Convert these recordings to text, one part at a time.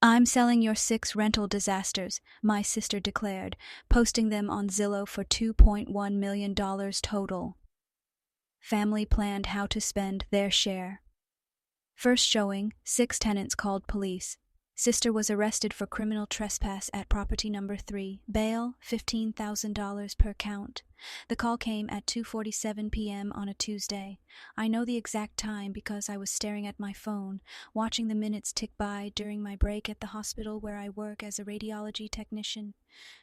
I'm selling your 6 rental disasters, my sister declared, posting them on Zillow for $2.1 million total. Family planned how to spend their share. First showing, 6 tenants called police. Sister was arrested for criminal trespass at property number 3. Bail, $15,000 per count. The call came at 2:47 p.m. on a Tuesday. I know the exact time because I was staring at my phone, watching the minutes tick by during my break at the hospital where I work as a radiology technician.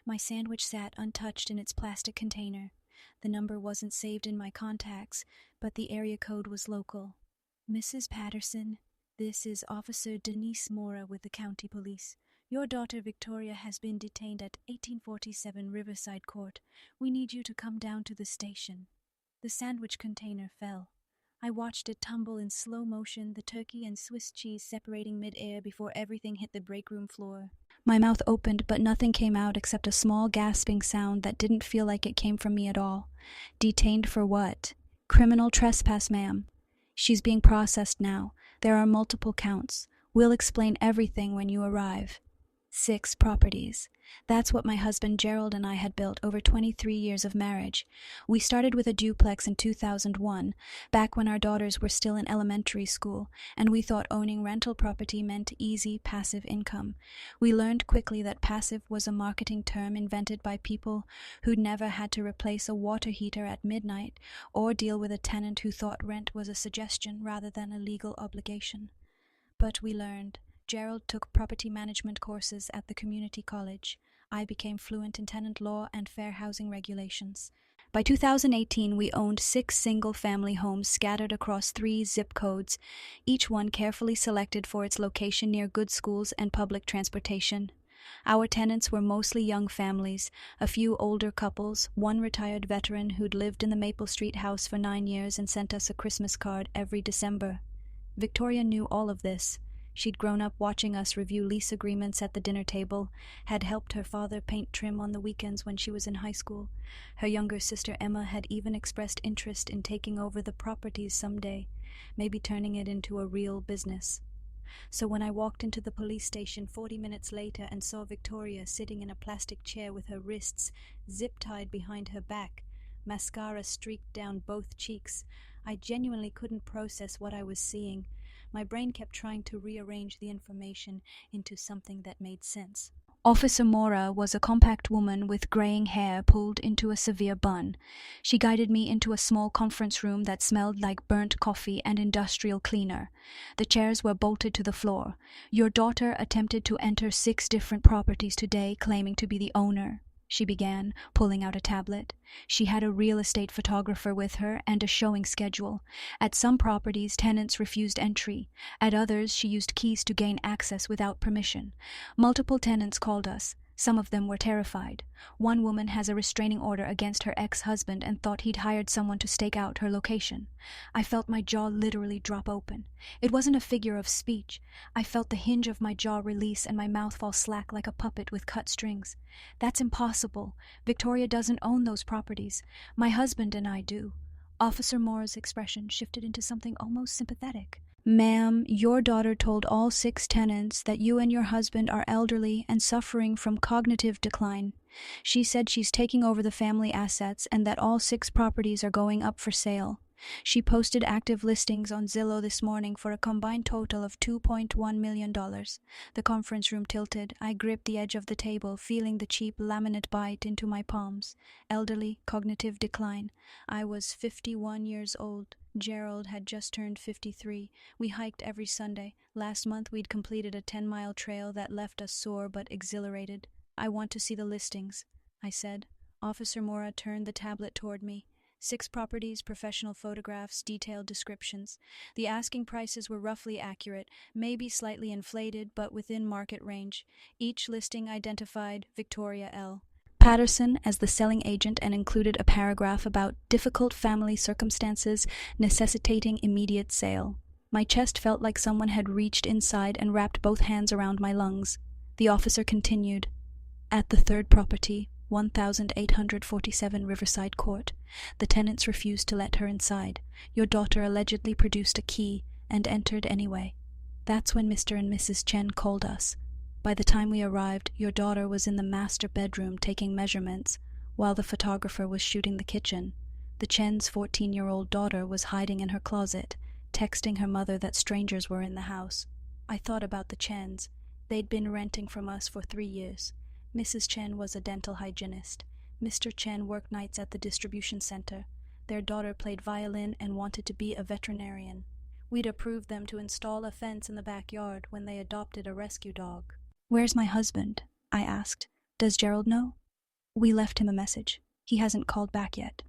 My sandwich sat untouched in its plastic container. The number wasn't saved in my contacts, but the area code was local. Mrs. Patterson, this is Officer Denise Mora with the county police. Your daughter Victoria has been detained at 1847 Riverside Court. We need you to come down to the station. The sandwich container fell. I watched it tumble in slow motion, the turkey and Swiss cheese separating mid-air before everything hit the break room floor. My mouth opened, but nothing came out except a small gasping sound that didn't feel like it came from me at all. Detained for what? Criminal trespass, ma'am. She's being processed now. There are multiple counts. We'll explain everything when you arrive. 6 properties. That's what my husband Gerald and I had built over 23 years of marriage. We started with a duplex in 2001, back when our daughters were still in elementary school, and we thought owning rental property meant easy, passive income. We learned quickly that passive was a marketing term invented by people who'd never had to replace a water heater at midnight or deal with a tenant who thought rent was a suggestion rather than a legal obligation. But we learned. Gerald took property management courses at the community college. I became fluent in tenant law and fair housing regulations. By 2018, we owned 6 single-family homes scattered across 3 zip codes, each one carefully selected for its location near good schools and public transportation. Our tenants were mostly young families, a few older couples, one retired veteran who'd lived in the Maple Street house for 9 years and sent us a Christmas card every December. Victoria knew all of this. She'd grown up watching us review lease agreements at the dinner table, had helped her father paint trim on the weekends when she was in high school. Her younger sister Emma had even expressed interest in taking over the properties someday, maybe turning it into a real business. So when I walked into the police station 40 minutes later and saw Victoria sitting in a plastic chair with her wrists zip-tied behind her back, mascara streaked down both cheeks, I genuinely couldn't process what I was seeing. My brain kept trying to rearrange the information into something that made sense. Officer Mora was a compact woman with graying hair pulled into a severe bun. She guided me into a small conference room that smelled like burnt coffee and industrial cleaner. The chairs were bolted to the floor. Your daughter attempted to enter 6 different properties today, claiming to be the owner, she began, pulling out a tablet. She had a real estate photographer with her and a showing schedule. At some properties, tenants refused entry. At others, she used keys to gain access without permission. Multiple tenants called us. Some of them were terrified. One woman has a restraining order against her ex-husband and thought he'd hired someone to stake out her location. I felt my jaw literally drop open. It wasn't a figure of speech. I felt the hinge of my jaw release and my mouth fall slack like a puppet with cut strings. That's impossible. Victoria doesn't own those properties. My husband and I do. Officer Moore's expression shifted into something almost sympathetic. Ma'am, your daughter told all 6 tenants that you and your husband are elderly and suffering from cognitive decline. She said she's taking over the family assets and that all 6 properties are going up for sale. She posted active listings on Zillow this morning for a combined total of $2.1 million. The conference room tilted. I gripped the edge of the table, feeling the cheap laminate bite into my palms. Elderly, cognitive decline. I was 51 years old. Gerald had just turned 53. We hiked every Sunday. Last month we'd completed a 10-mile trail that left us sore but exhilarated. I want to see the listings, I said. Officer Mora turned the tablet toward me. 6 properties, professional photographs, detailed descriptions. The asking prices were roughly accurate, maybe slightly inflated, but within market range. Each listing identified Victoria L. Patterson as the selling agent and included a paragraph about difficult family circumstances necessitating immediate sale. My chest felt like someone had reached inside and wrapped both hands around my lungs. The officer continued. At the 3rd property, 1847 Riverside Court, the tenants refused to let her inside. Your daughter allegedly produced a key and entered anyway. That's when Mr. and Mrs. Chen called us. By the time we arrived, your daughter was in the master bedroom taking measurements, while the photographer was shooting the kitchen. The Chen's 14-year-old daughter was hiding in her closet, texting her mother that strangers were in the house. I thought about the Chens. They'd been renting from us for 3 years. Mrs. Chen was a dental hygienist. Mr. Chen worked nights at the distribution center. Their daughter played violin and wanted to be a veterinarian. We'd approved them to install a fence in the backyard when they adopted a rescue dog. "Where's my husband?" I asked. "Does Gerald know?" "We left him a message. He hasn't called back yet."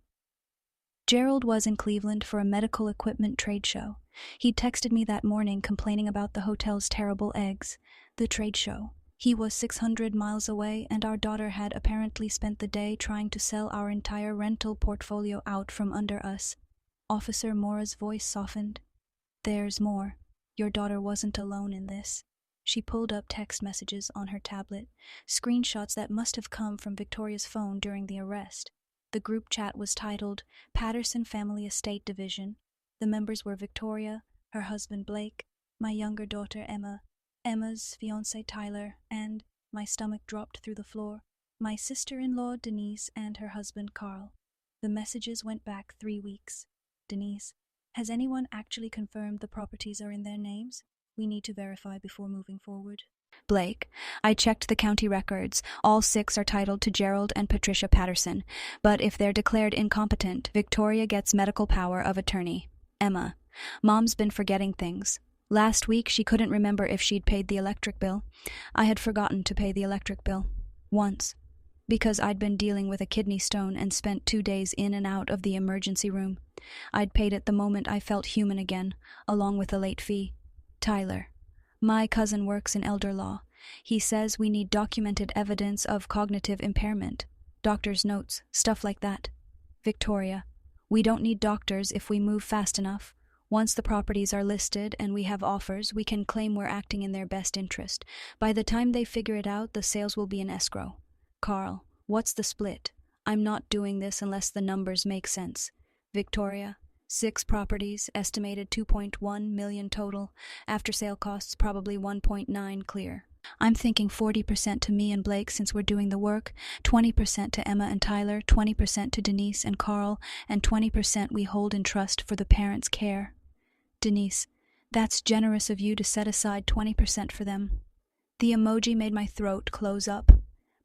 Gerald was in Cleveland for a medical equipment trade show. He'd texted me that morning complaining about the hotel's terrible eggs. The trade show. He was 600 miles away, and our daughter had apparently spent the day trying to sell our entire rental portfolio out from under us. Officer Mora's voice softened. "There's more. Your daughter wasn't alone in this." She pulled up text messages on her tablet, screenshots that must have come from Victoria's phone during the arrest. The group chat was titled Patterson Family Estate Division. The members were Victoria, her husband Blake, my younger daughter Emma, Emma's fiancé Tyler, and, my stomach dropped through the floor, my sister-in-law Denise and her husband Carl. The messages went back 3 weeks. "Denise, has anyone actually confirmed the properties are in their names? We need to verify before moving forward." Blake, "I checked the county records. All 6 are titled to Gerald and Patricia Patterson, but if they're declared incompetent, Victoria gets medical power of attorney." Emma, "Mom's been forgetting things. Last week she couldn't remember if she'd paid the electric bill. I had forgotten to pay the electric bill. Once. Because I'd been dealing with a kidney stone and spent 2 days in and out of the emergency room. I'd paid it the moment I felt human again, along with the late fee." Tyler, "My cousin works in elder law. He says we need documented evidence of cognitive impairment. Doctor's notes, stuff like that." Victoria, "We don't need doctors if we move fast enough. Once the properties are listed and we have offers, we can claim we're acting in their best interest. By the time they figure it out, the sales will be in escrow." Carl, "What's the split? I'm not doing this unless the numbers make sense." Victoria, 6 properties, estimated 2.1 million total. After sale costs probably 1.9 clear. I'm thinking 40% to me and Blake since we're doing the work, 20% to Emma and Tyler, 20% to Denise and Carl, and 20% we hold in trust for the parents' care. Denise, "That's generous of you to set aside 20% for them." The emoji made my throat close up.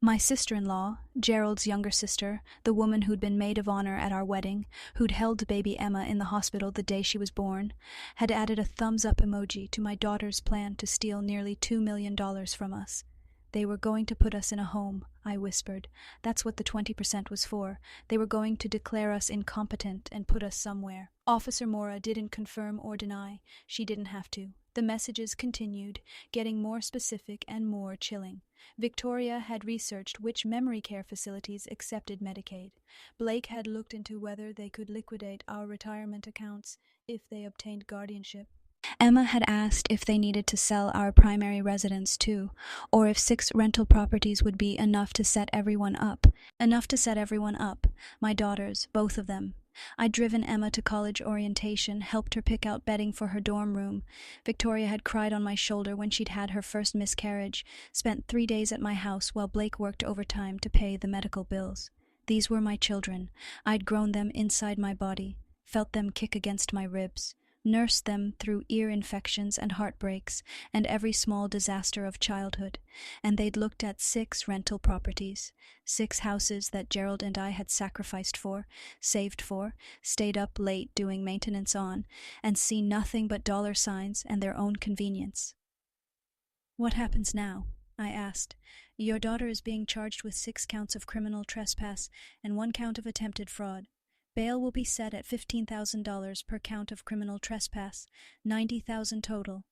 My sister-in-law, Gerald's younger sister, the woman who'd been maid of honor at our wedding, who'd held baby Emma in the hospital the day she was born, had added a thumbs-up emoji to my daughter's plan to steal nearly $2 million from us. "They were going to put us in a home," I whispered. "That's what the 20% was for. They were going to declare us incompetent and put us somewhere." Officer Mora didn't confirm or deny. She didn't have to. The messages continued, getting more specific and more chilling. Victoria had researched which memory care facilities accepted Medicaid. Blake had looked into whether they could liquidate our retirement accounts if they obtained guardianship. Emma had asked if they needed to sell our primary residence too, or if 6 rental properties would be enough to set everyone up. Enough to set everyone up. My daughters, both of them. I'd driven Emma to college orientation, helped her pick out bedding for her dorm room. Victoria had cried on my shoulder when she'd had her first miscarriage, spent 3 days at my house while Blake worked overtime to pay the medical bills. These were my children. I'd grown them inside my body, felt them kick against my ribs, nursed them through ear infections and heartbreaks and every small disaster of childhood, and they'd looked at 6 rental properties, 6 houses that Gerald and I had sacrificed for, saved for, stayed up late doing maintenance on, and seen nothing but dollar signs and their own convenience. "What happens now?" I asked. "Your daughter is being charged with 6 counts of criminal trespass and 1 count of attempted fraud. Bail will be set at $15,000 per count of criminal trespass, $90,000 total.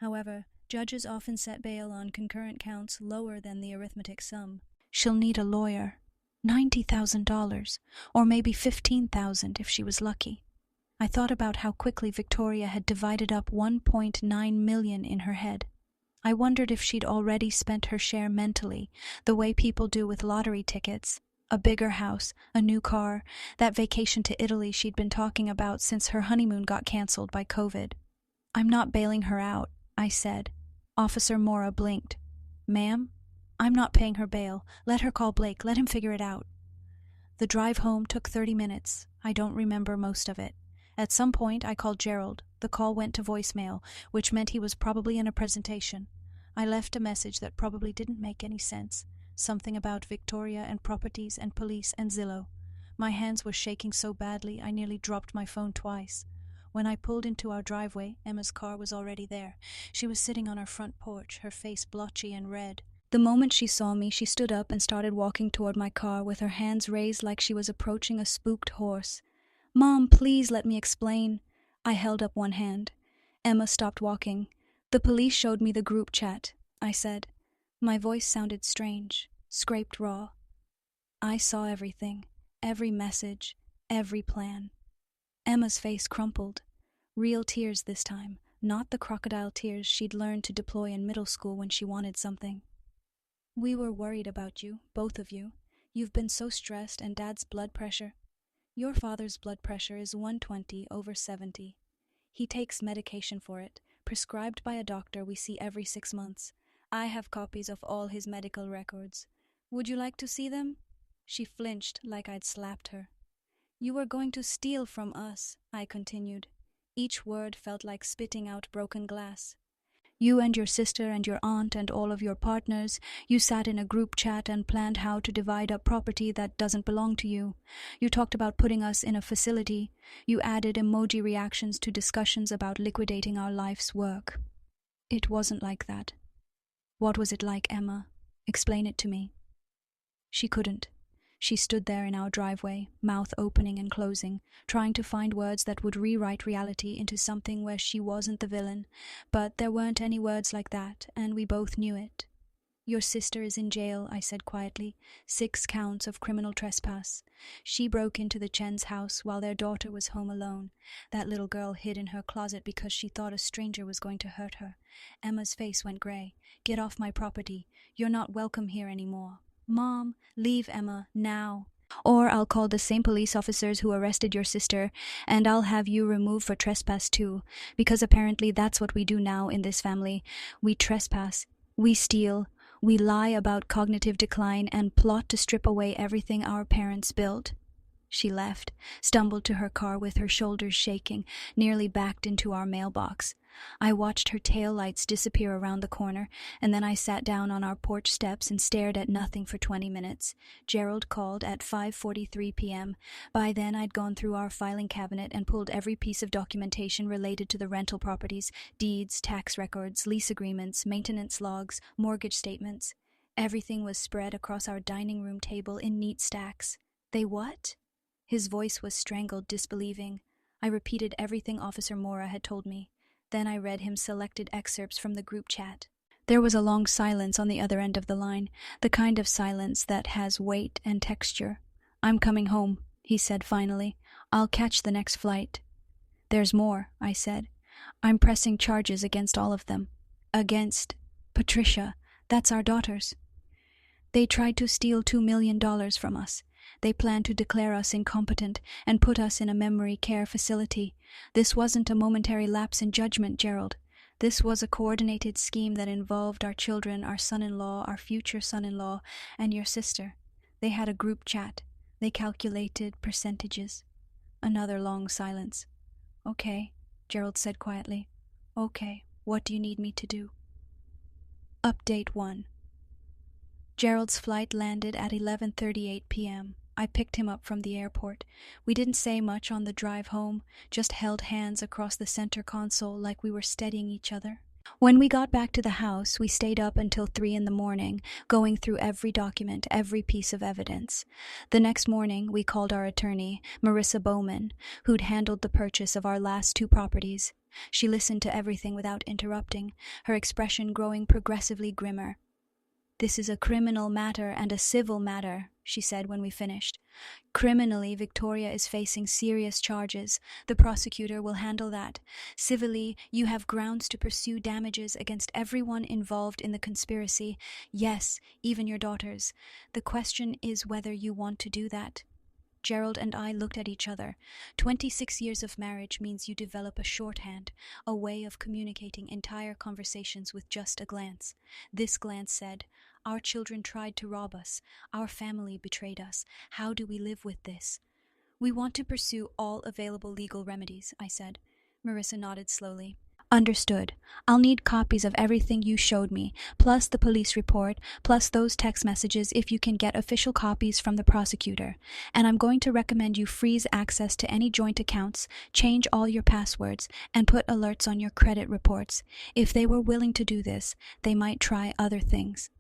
However, judges often set bail on concurrent counts lower than the arithmetic sum." "She'll need a lawyer. $90,000, or maybe $15,000 if she was lucky." I thought about how quickly Victoria had divided up $1.9 million in her head. I wondered if she'd already spent her share mentally, the way people do with lottery tickets. A bigger house, a new car, that vacation to Italy she'd been talking about since her honeymoon got canceled by COVID. "I'm not bailing her out," I said. Officer Mora blinked. "Ma'am, I'm not paying her bail. Let her call Blake. Let him figure it out." The drive home took 30 minutes. I don't remember most of it. At some point, I called Gerald. The call went to voicemail, which meant he was probably in a presentation. I left a message that probably didn't make any sense. Something about Victoria and properties and police and Zillow. My hands were shaking so badly I nearly dropped my phone twice. When I pulled into our driveway, Emma's car was already there. She was sitting on our front porch, her face blotchy and red. The moment she saw me, she stood up and started walking toward my car with her hands raised like she was approaching a spooked horse. "Mom, please let me explain." I held up one hand. Emma stopped walking. "The police showed me the group chat," I said. My voice sounded strange, scraped raw. I saw everything, every message, every plan. Emma's face crumpled. Real tears this time, not the crocodile tears she'd learned to deploy in middle school when she wanted something. "We were worried about you, both of you. You've been so stressed, and Dad's blood pressure. Your father's blood pressure is 120/70. He takes medication for it, prescribed by a doctor we see every 6 months. I have copies of all his medical records. Would you like to see them?" She flinched like I'd slapped her. "You were going to steal from us," I continued. Each word felt like spitting out broken glass. "You and your sister and your aunt and all of your partners, you sat in a group chat and planned how to divide up property that doesn't belong to you. You talked about putting us in a facility. You added emoji reactions to discussions about liquidating our life's work." "It wasn't like that." "What was it like, Emma? Explain it to me." She couldn't. She stood there in our driveway, mouth opening and closing, trying to find words that would rewrite reality into something where she wasn't the villain. But there weren't any words like that, and we both knew it. "Your sister is in jail," I said quietly. 6 counts of criminal trespass. She broke into the Chen's house while their daughter was home alone. That little girl hid in her closet because she thought a stranger was going to hurt her. Emma's face went gray. "Get off my property. You're not welcome here anymore." "Mom, leave Emma, now. Or I'll call the same police officers who arrested your sister, and I'll have you removed for trespass too, because apparently that's what we do now in this family. We trespass, we steal, we lie about cognitive decline, and plot to strip away everything our parents built." She left, stumbled to her car with her shoulders shaking, nearly backed into our mailbox. I watched her tail lights disappear around the corner, and then I sat down on our porch steps and stared at nothing for 20 minutes. Gerald called at 5:43 p.m. By then I'd gone through our filing cabinet and pulled every piece of documentation related to the rental properties: deeds, tax records, lease agreements, maintenance logs, mortgage statements. Everything was spread across our dining room table in neat stacks. "They what?" His voice was strangled, disbelieving. I repeated everything Officer Mora had told me. Then I read him selected excerpts from the group chat. There was a long silence on the other end of the line, the kind of silence that has weight and texture. "I'm coming home," he said finally. "I'll catch the next flight." "There's more," I said. "I'm pressing charges against all of them." "Against Patricia. That's our daughters. They tried to steal $2 million from us. They planned to declare us incompetent and put us in a memory care facility. This wasn't a momentary lapse in judgment, Gerald. This was a coordinated scheme that involved our children, our son-in-law, our future son-in-law, and your sister. They had a group chat. They calculated percentages." Another long silence. "Okay," Gerald said quietly. "Okay, what do you need me to do?" Update 1. Gerald's flight landed at 11:38 p.m. I picked him up from the airport. We didn't say much on the drive home, just held hands across the center console like we were steadying each other. When we got back to the house, we stayed up until 3 in the morning, going through every document, every piece of evidence. The next morning, we called our attorney, Marissa Bowman, who'd handled the purchase of our last 2 properties. She listened to everything without interrupting, her expression growing progressively grimmer. "This is a criminal matter and a civil matter," she said when we finished. "Criminally, Victoria is facing serious charges. The prosecutor will handle that. Civilly, you have grounds to pursue damages against everyone involved in the conspiracy. Yes, even your daughters. The question is whether you want to do that." Gerald and I looked at each other. 26 years of marriage means you develop a shorthand, a way of communicating entire conversations with just a glance. This glance said, "Our children tried to rob us. Our family betrayed us. How do we live with this?" "We want to pursue all available legal remedies," I said. Marissa nodded slowly. "Understood. I'll need copies of everything you showed me, plus the police report, plus those text messages if you can get official copies from the prosecutor. And I'm going to recommend you freeze access to any joint accounts, change all your passwords, and put alerts on your credit reports. If they were willing to do this, they might try other things."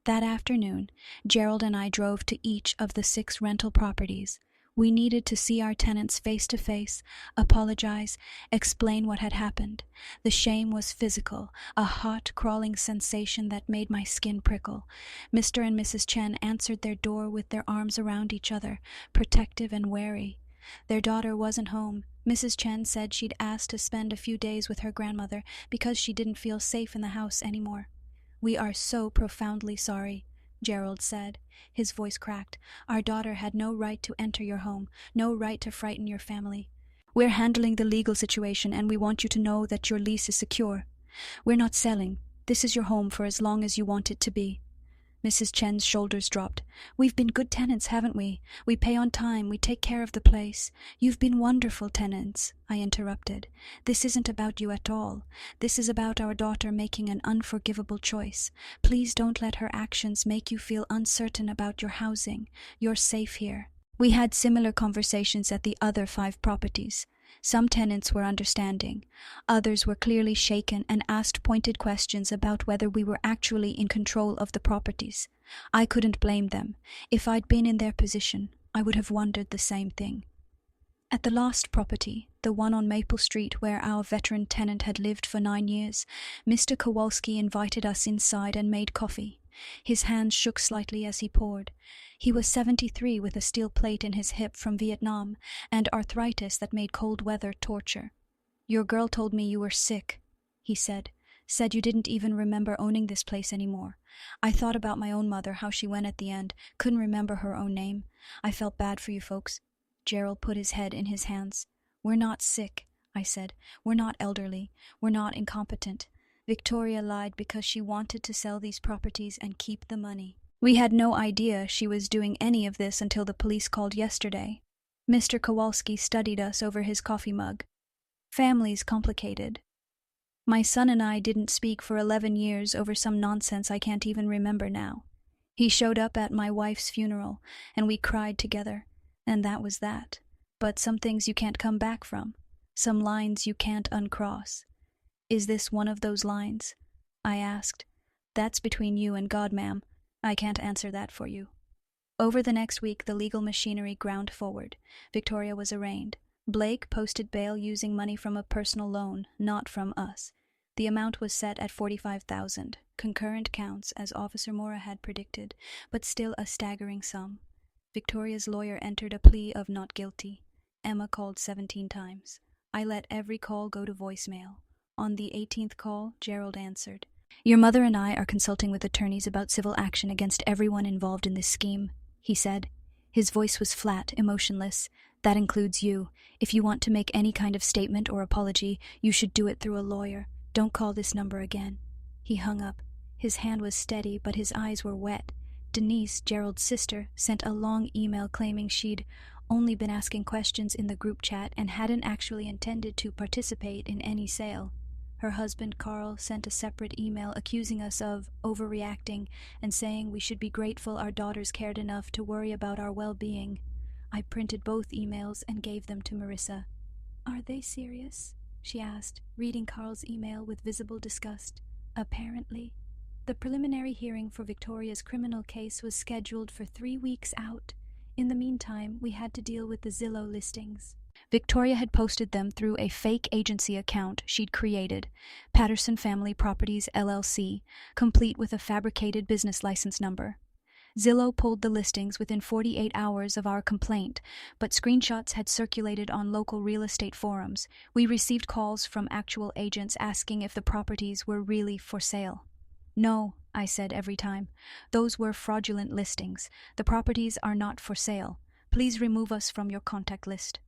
That afternoon, Gerald and I drove to each of the 6 rental properties. We needed to see our tenants face to face, apologize, explain what had happened. The shame was physical, a hot, crawling sensation that made my skin prickle. Mr. and Mrs. Chen answered their door with their arms around each other, protective and wary. Their daughter wasn't home. Mrs. Chen said she'd asked to spend a few days with her grandmother because she didn't feel safe in the house anymore. "We are so profoundly sorry," Gerald said. His voice cracked. "Our daughter had no right to enter your home, no right to frighten your family. We're handling the legal situation and we want you to know that your lease is secure. We're not selling. This is your home for as long as you want it to be." Mrs. Chen's shoulders dropped. "We've been good tenants, haven't we? We pay on time, we take care of the place. You've been wonderful tenants," I interrupted. "This isn't about you at all. This is about our daughter making an unforgivable choice. Please don't let her actions make you feel uncertain about your housing. You're safe here." We had similar conversations at the other 5 properties. Some tenants were understanding. Others were clearly shaken and asked pointed questions about whether we were actually in control of the properties. I couldn't blame them. If I'd been in their position, I would have wondered the same thing. At the last property, the one on Maple Street where our veteran tenant had lived for 9 years, Mr. Kowalski invited us inside and made coffee. His hands shook slightly as he poured. He was 73 with a steel plate in his hip from Vietnam and arthritis that made cold weather torture. "Your girl told me you were sick," he said. "Said you didn't even remember owning this place anymore. I thought about my own mother, how she went at the end, couldn't remember her own name. I felt bad for you folks." Gerald put his head in his hands. "We're not sick," I said. "We're not elderly. We're not incompetent. Victoria lied because she wanted to sell these properties and keep the money. We had no idea she was doing any of this until the police called yesterday." Mr. Kowalski studied us over his coffee mug. "Family's complicated. My son and I didn't speak for 11 years over some nonsense I can't even remember now. He showed up at my wife's funeral, and we cried together, and that was that. But some things you can't come back from, some lines you can't uncross." "Is this one of those lines?" I asked. "That's between you and God, ma'am. I can't answer that for you." Over the next week, the legal machinery ground forward. Victoria was arraigned. Blake posted bail using money from a personal loan, not from us. The amount was set at $45,000, concurrent counts as Officer Mora had predicted, but still a staggering sum. Victoria's lawyer entered a plea of not guilty. Emma called 17 times. I let every call go to voicemail. On the 18th call, Gerald answered. "Your mother and I are consulting with attorneys about civil action against everyone involved in this scheme," he said. His voice was flat, emotionless. "That includes you. If you want to make any kind of statement or apology, you should do it through a lawyer. Don't call this number again." He hung up. His hand was steady, but his eyes were wet. Denise, Gerald's sister, sent a long email claiming she'd only been asking questions in the group chat and hadn't actually intended to participate in any sale. Her husband, Carl, sent a separate email accusing us of overreacting and saying we should be grateful our daughters cared enough to worry about our well-being. I printed both emails and gave them to Marissa. "Are they serious?" she asked, reading Carl's email with visible disgust. "Apparently." The preliminary hearing for Victoria's criminal case was scheduled for 3 weeks out. In the meantime, we had to deal with the Zillow listings. Victoria had posted them through a fake agency account she'd created, Patterson Family Properties LLC, complete with a fabricated business license number. Zillow pulled the listings within 48 hours of our complaint, but screenshots had circulated on local real estate forums. We received calls from actual agents asking if the properties were really for sale. "No," I said every time. "Those were fraudulent listings. The properties are not for sale. Please remove us from your contact list.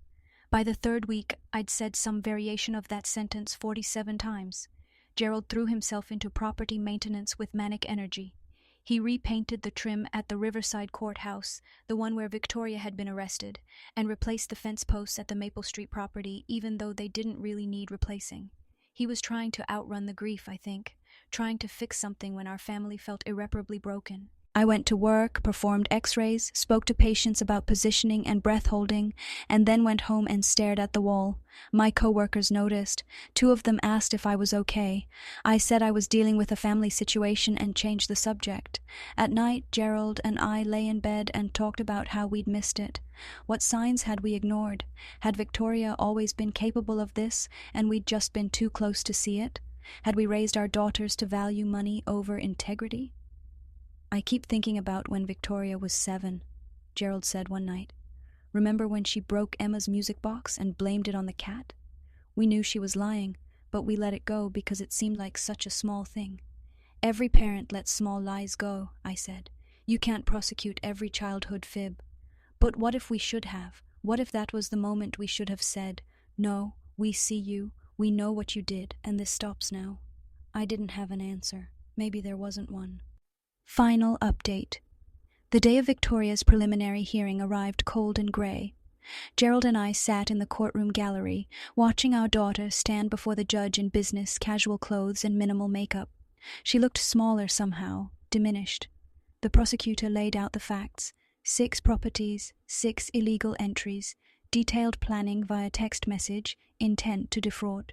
By the third week, I'd said some variation of that sentence 47 times. Gerald threw himself into property maintenance with manic energy. He repainted the trim at the Riverside Courthouse, the one where Victoria had been arrested, and replaced the fence posts at the Maple Street property, even though they didn't really need replacing. He was trying to outrun the grief, I think, trying to fix something when our family felt irreparably broken. I went to work, performed x-rays, spoke to patients about positioning and breath holding, and then went home and stared at the wall. My co-workers noticed. 2 of them asked if I was okay. I said I was dealing with a family situation and changed the subject. At night, Gerald and I lay in bed and talked about how we'd missed it. What signs had we ignored? Had Victoria always been capable of this, and we'd just been too close to see it? Had we raised our daughters to value money over integrity? I keep thinking about when Victoria was 7, Gerald said one night. Remember when she broke Emma's music box and blamed it on the cat? We knew she was lying, but we let it go because it seemed like such a small thing. Every parent lets small lies go, I said. You can't prosecute every childhood fib. But what if we should have? What if that was the moment we should have said, "No, we see you, we know what you did, and this stops now"? I didn't have an answer. Maybe there wasn't one. Final update. The day of Victoria's preliminary hearing arrived cold and gray. Gerald and I sat in the courtroom gallery, watching our daughter stand before the judge in business casual clothes and minimal makeup. She looked smaller somehow, diminished. The prosecutor laid out the facts: 6 properties, 6 illegal entries, detailed planning via text message, intent to defraud.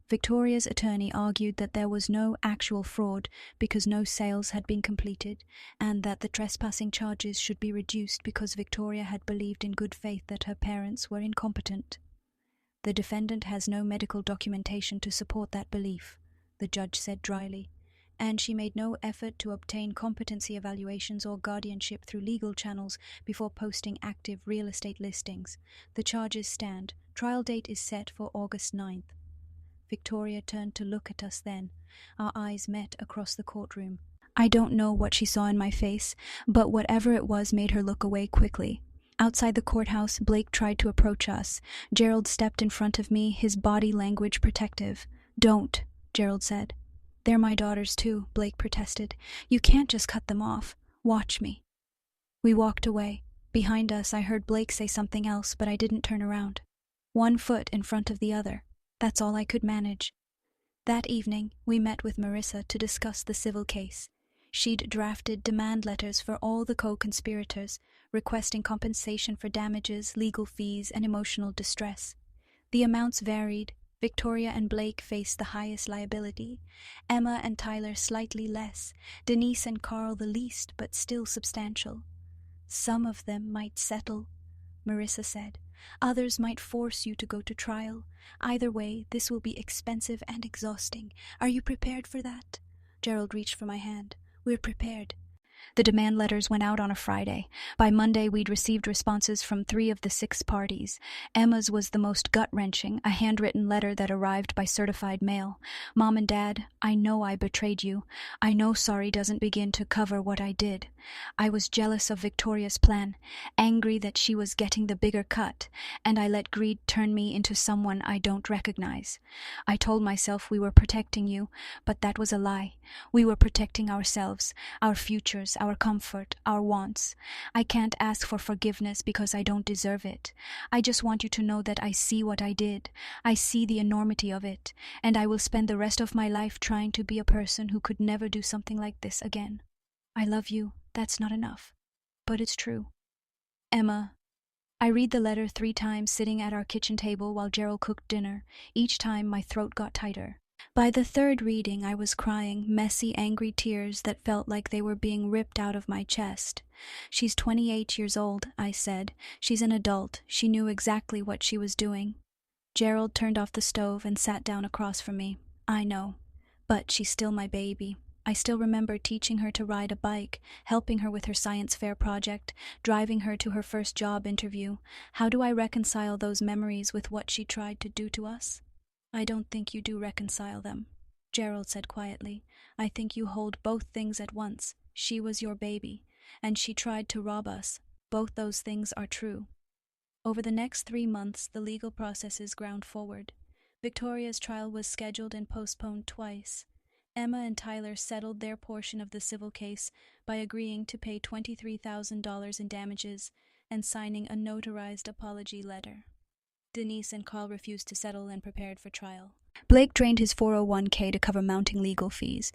Victoria's attorney argued that there was no actual fraud because no sales had been completed, and that the trespassing charges should be reduced because Victoria had believed in good faith that her parents were incompetent. The defendant has no medical documentation to support that belief, the judge said dryly, and she made no effort to obtain competency evaluations or guardianship through legal channels before posting active real estate listings. The charges stand. Trial date is set for August 9th. Victoria turned to look at us then. Our eyes met across the courtroom. I don't know what she saw in my face, but whatever it was made her look away quickly. Outside the courthouse, Blake tried to approach us. Gerald stepped in front of me, his body language protective. "Don't," Gerald said. "They're my daughters too," Blake protested. "You can't just cut them off. Watch me." We walked away. Behind us, I heard Blake say something else, but I didn't turn around. 1 foot in front of the other. That's all I could manage. That evening, we met with Marissa to discuss the civil case. She'd drafted demand letters for all the co-conspirators, requesting compensation for damages, legal fees, and emotional distress. The amounts varied. Victoria and Blake faced the highest liability, Emma and Tyler slightly less, Denise and Carl the least, but still substantial. "Some of them might settle," Marissa said. "Others might force you to go to trial. Either way, this will be expensive and exhausting. Are you prepared for that?" Gerald reached for my hand. "We're prepared." The demand letters went out on a Friday. By Monday, we'd received responses from 3 of the 6 parties. Emma's was the most gut-wrenching, a handwritten letter that arrived by certified mail. "Mom and Dad, I know I betrayed you. I know sorry doesn't begin to cover what I did. I was jealous of Victoria's plan, angry that she was getting the bigger cut, and I let greed turn me into someone I don't recognize. I told myself we were protecting you, but that was a lie. We were protecting ourselves, our futures, our comfort, our wants. I can't ask for forgiveness because I don't deserve it. I just want you to know that I see what I did. I see the enormity of it, and I will spend the rest of my life trying to be a person who could never do something like this again. I love you. That's not enough. But it's true. Emma." I read the letter 3 times sitting at our kitchen table while Gerald cooked dinner. Each time my throat got tighter. By the 3rd reading, I was crying messy, angry tears that felt like they were being ripped out of my chest. "She's 28 years old," I said. "She's an adult. She knew exactly what she was doing." Gerald turned off the stove and sat down across from me. "I know. But she's still my baby. I still remember teaching her to ride a bike, helping her with her science fair project, driving her to her first job interview. How do I reconcile those memories with what she tried to do to us?" "I don't think you do reconcile them," Gerald said quietly. "I think you hold both things at once. She was your baby, and she tried to rob us. Both those things are true. Over the next 3 months, the legal processes ground forward. Victoria's trial was scheduled and postponed twice. Emma and Tyler settled their portion of the civil case by agreeing to pay $23,000 in damages and signing a notarized apology letter. Denise and Carl refused to settle and prepared for trial. Blake drained his 401k to cover mounting legal fees.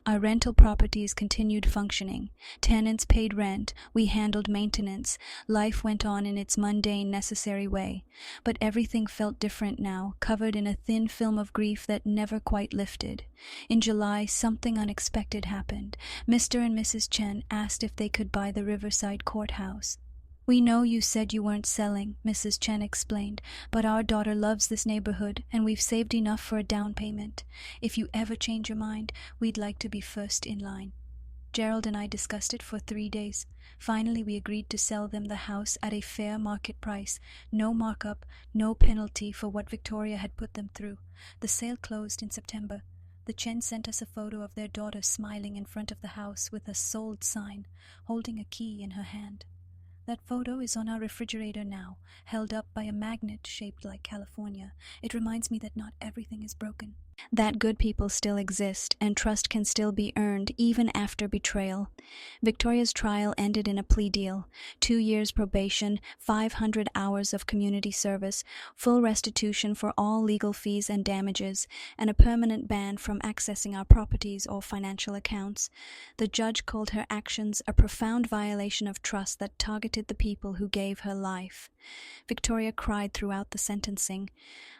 Our rental properties continued functioning. Tenants paid rent. We handled maintenance. Life went on in its mundane, necessary way. But everything felt different now, covered in a thin film of grief that never quite lifted. In July, something unexpected happened. Mr. and Mrs. Chen asked if they could buy the Riverside courthouse. "We know you said you weren't selling," Mrs. Chen explained, "but our daughter loves this neighborhood, and we've saved enough for a down payment. If you ever change your mind, we'd like to be first in line." Gerald and I discussed it for 3 days. Finally, we agreed to sell them the house at a fair market price. No markup, no penalty for what Victoria had put them through. The sale closed in September. The Chen sent us a photo of their daughter smiling in front of the house with a sold sign, holding a key in her hand. That photo is on our refrigerator now, held up by a magnet shaped like California. It reminds me that not everything is broken. That good people still exist, and trust can still be earned even after betrayal. Victoria's trial ended in a plea deal: 2 years probation, 500 hours of community service, full restitution for all legal fees and damages, and a permanent ban from accessing our properties or financial accounts. The judge called her actions a profound violation of trust that targeted the people who gave her life. Victoria cried throughout the sentencing.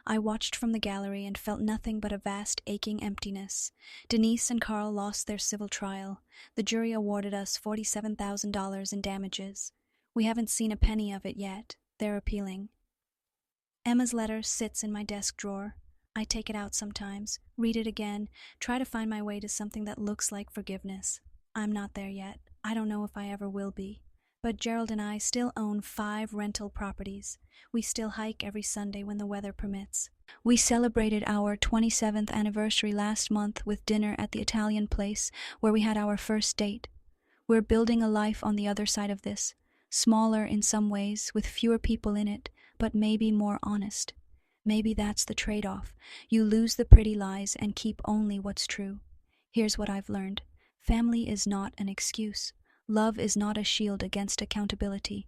I watched from the gallery and felt nothing but a vast aching emptiness. Denise and Carl lost their civil trial. The jury awarded us $47,000 in damages. We haven't seen a penny of it yet. They're appealing. Emma's letter sits in my desk drawer. I take it out sometimes, read it again, try to find my way to something that looks like forgiveness. I'm not there yet. I don't know if I ever will be. But Gerald and I still own 5 rental properties. We still hike every Sunday when the weather permits. We celebrated our 27th anniversary last month with dinner at the Italian place where we had our first date. We're building a life on the other side of this, smaller in some ways, with fewer people in it, but maybe more honest. Maybe that's the trade-off. You lose the pretty lies and keep only what's true. Here's what I've learned. Family is not an excuse. Love is not a shield against accountability.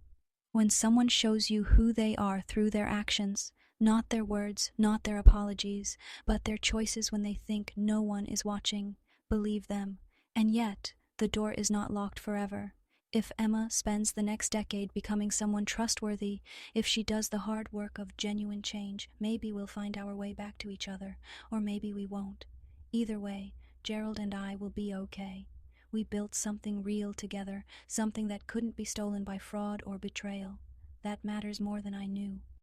When someone shows you who they are through their actions, not their words, not their apologies, but their choices when they think no one is watching, believe them. And yet, the door is not locked forever. If Emma spends the next decade becoming someone trustworthy, if she does the hard work of genuine change, maybe we'll find our way back to each other, or maybe we won't. Either way, Gerald and I will be okay. We built something real together, something that couldn't be stolen by fraud or betrayal. That matters more than I knew.